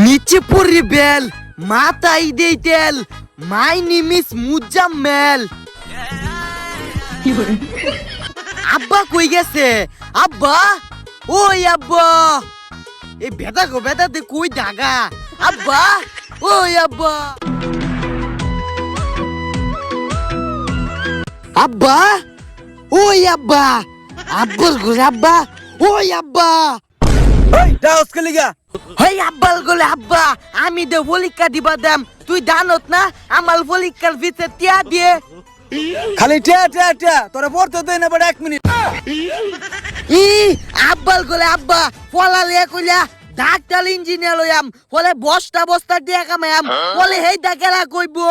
নিচে পড়ি বেল মাথায় দেই তেল মাই নেম ইজ মুজাম্মেল। আব্বা কই গেছে? আব্বা, ওই আব্বা, এই বেটাতে কই দাগা? আব্বা, ওই আব্বা, আব্বা, ওই আব্বা, আব্বুল গোলে আব্বা, ওই আব্বা, এই ডাউস কে লিগা ওই আব্বাল গোলে আব্বা, আমি দে পরীক্ষা দিবা দাম, তুই জানত না আমার পরীক্ষার ভিতরে টিয়া দিয়ে। খালি টিয়া টিয়া টিয়া তোরে পড়তে দেই না বড় 1 মিনিট। ই আব্বাল গোলে আব্বা, পলালে কইলা ডাক্তার ইঞ্জিনিয়ার হইয়াম, বলে বস্তা দিয়া কামাইয়াম, বলে হেইটা গেলা কইবো।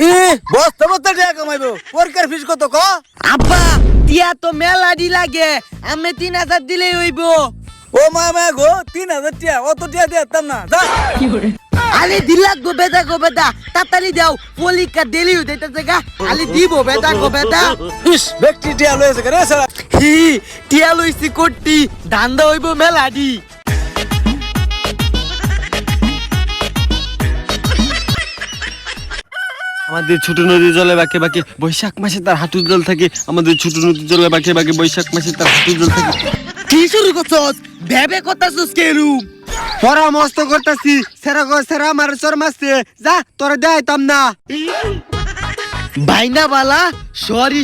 ই বস্তা বস্তা টিয়া কামাইবো, পরীক্ষার ফিস কত ক? আব্বা টিয়া তো মেলা দি লাগে, আমি 3000 দিলেই হইব। ও মা গো 3000 টিয়া, অত টিয়া দিতাম না, যা। আরে দিলাক গো বেটা তাড়াতাড়ি দাও, পরীক্ষা দেরি হইতেছে গা, আলি দিব বেটা। ইস ব্যক্তি টিয়া লয়েছে রে সারা। হি টিয়া লইছি কোটি, দান্দা হইব মেলা দি। আমাদের ছোট নদী জলে বাঁকে বাঁকে বৈশাখ মাসে তার হাঁটু জল থাকে। আমাদের ছোট নদী জলে বাঁকে বাঁকে বৈশাখ মাসে তার হাঁটু জল থাকে। কি শুরু করছস? ভেবে করতাছস কেরু? পরামর্শ করতেছি, সেরা আমার চর মাসে যা তোরা দেখাইতাম না। বাইনা বালা, সরি